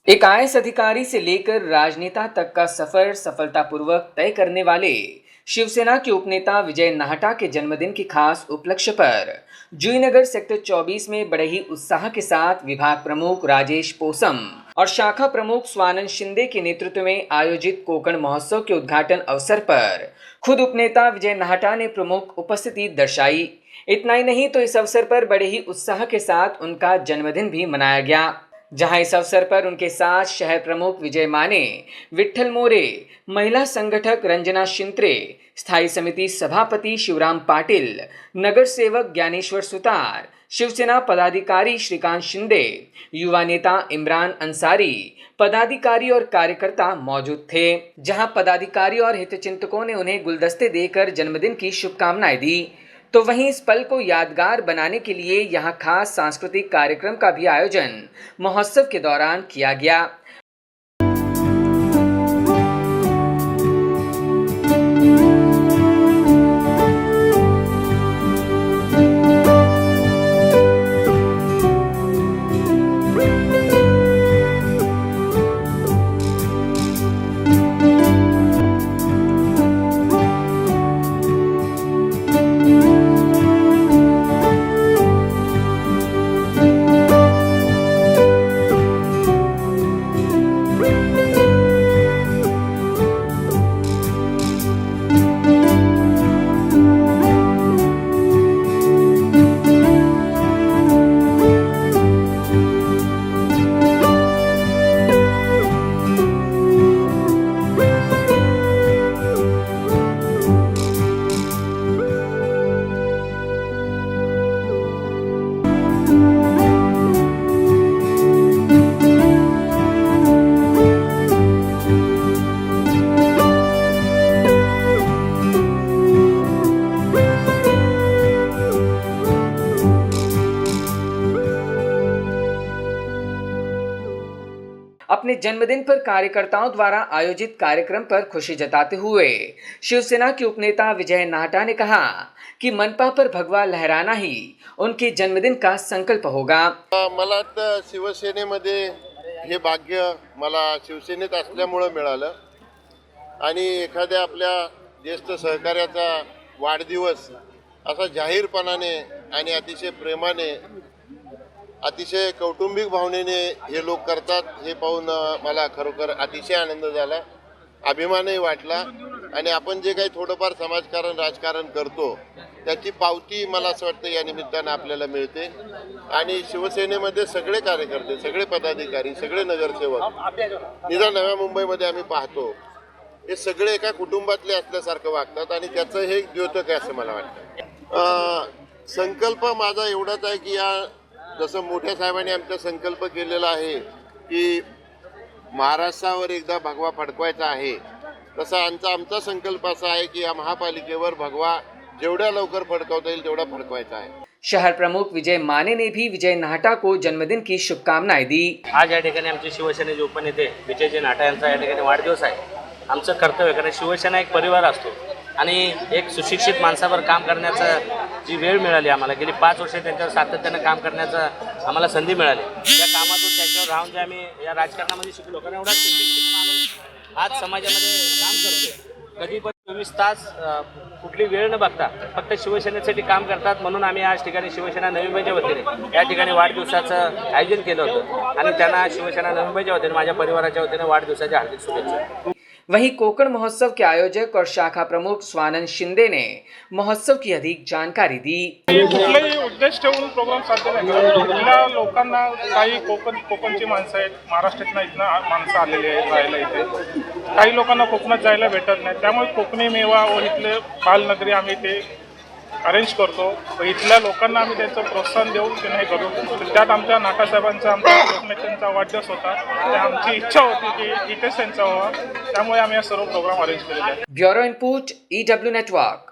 एक आईएएस अधिकारी से लेकर राजनेता तक का सफर सफलतापूर्वक तय करने वाले शिवसेना के उपनेता विजय नाहटा के जन्मदिन की खास उपलक्ष्य पर जूहीनगर सेक्टर 24 में बड़े ही उत्साह के साथ विभाग प्रमुख राजेश पोसम और शाखा प्रमुख स्वानंद शिंदे के नेतृत्व में आयोजित कोकण महोत्सव के उद्घाटन अवसर पर खुद उपनेता विजय नाहटा ने प्रमुख उपस्थिति दर्शाई। इतना ही नहीं तो इस अवसर पर बड़े ही उत्साह के साथ उनका जन्मदिन भी मनाया गया, जहां इस अवसर पर उनके साथ शहर प्रमुख विजय माने, विठल मोरे, महिला संगठक रंजना शिंत्रे, स्थायी समिति सभापति शिवराम पाटिल, नगर सेवक ज्ञानेश्वर सुतार, शिवसेना पदाधिकारी श्रीकांत शिंदे, युवा नेता इमरान अंसारी, पदाधिकारी और कार्यकर्ता मौजूद थे। जहां पदाधिकारी और हितचिंतकों ने उन्हें गुलदस्ते देकर जन्मदिन की शुभकामनाएं दी, तो वहीं इस पल को यादगार बनाने के लिए यहां खास सांस्कृतिक कार्यक्रम का भी आयोजन महोत्सव के दौरान किया गया। अपने जन्मदिन पर कार्यकर्ताओं द्वारा आयोजित कार्यक्रम पर खुशी जताते हुए शिवसेना के उपनेता विजय नाहटा ने कहा कि मनपा पर भगवा लहराना ही उनके जन्मदिन का संकल्प होगा। मला तर शिवसेनेमध्ये हे भाग्य मला शिवसेनेत असल्यामुळे मिळालं आणि एखाद्या आपल्या ज्येष्ठ सहकार्याचा वाढदिवस असा जाहीरपणाने आणि अतिशय प्रेमाने अतिशय कौटुंबिक भावनेने हे लोक करतात हे पाहून मला खरोखर अतिशय आनंद झाला, अभिमानही वाटला आणि आपण जे काही थोडंफार समाजकारण राजकारण करतो त्याची पावती मला असं वाटतं या निमित्तानं आपल्याला मिळते आणि शिवसेनेमध्ये सगळे कार्यकर्ते, सगळे पदाधिकारी, सगळे नगरसेवक निदान नव्या मुंबईमध्ये आम्ही पाहतो हे सगळे एका कुटुंबातले असल्यासारखं वागतात आणि त्याचं हे द्योतक आहे असं मला वाटतं। संकल्प माझा एवढाच आहे की या जसं मोठ्या साहेबांनी आमचा संकल्प केलेला आहे की महाराष्ट्रावर एकदा भगवा फडकवायचा आहे, तसा आमचा संकल्प असा आहे की या महापालिकेवर भगवा जेवढ्या लवकर फडकवता येईल तेवढा फडकवायचा आहे। शहर प्रमुख विजय माने ने भी विजय नाहटा को जन्मदिन की शुभकामनाएं दी। आज या ठिकाणी आमचे शिवसेनेचे उपनेते विजयजी नाहटा यांचा या ठिकाणी वाढदिवस आहे। आमचं कर्तव्य, कारण शिवसेना एक परिवार असतो आणि एक सुशिक्षित माणसावर काम करण्याचा जी वेळ मिळाली आम्हाला, गेली 5 वर्षे त्यांच्यावर सातत्यानं काम करण्याचं आम्हाला संधी मिळाली। त्या कामातून त्यांच्यावर राहून जे आम्ही या राजकारणामध्ये शिकलो, कारण एवढा सुशिक्षित माणूस आज समाजामध्ये काम करतो, कधी पण 24 तास कुठली वेळ न बघता फक्त शिवसेनेसाठी काम करतात। म्हणून आम्ही आज ठिकाणी शिवसेना नवी मुंबईच्या वतीने या ठिकाणी वाढदिवसाचं आयोजन केलं होतं आणि त्यांना शिवसेना नवी मुंबईच्या वतीने, माझ्या परिवाराच्या वतीने वाढदिवसाच्या हार्दिक शुभेच्छा। वहीं कोकण महोत्सव के आयोजक और शाखा प्रमुख स्वानंद शिंदे ने महोत्सव की अधिक जानकारी दी। कुठलाही उद्देश ठेवून प्रोग्राम साध्य नाही, कुठल्या लोकांना काही कोकणची माणसं आहेत, महाराष्ट्रातनं इथनं माणसं आलेली आहेत राहायला इथे, काही लोकांना कोकणात जायला भेटत नाही, त्यामुळे कोकणी मेवा व इथले बालनगरी आम्ही ते अरेंज करतो व इथल्या लोकांना आम्ही त्यांचं प्रोत्साहन देऊन ते नाही करू। त्यात आमच्या नाटासाहेबांचा, आमच्या लोकनेत्यांचा वाढदिवस होता, ते आमची इच्छा होती की इथेच त्यांचा व्हावा, त्यामुळे आम्ही हा सर्व प्रोग्राम अरेंज केलेला आहे। Bureau input EW network.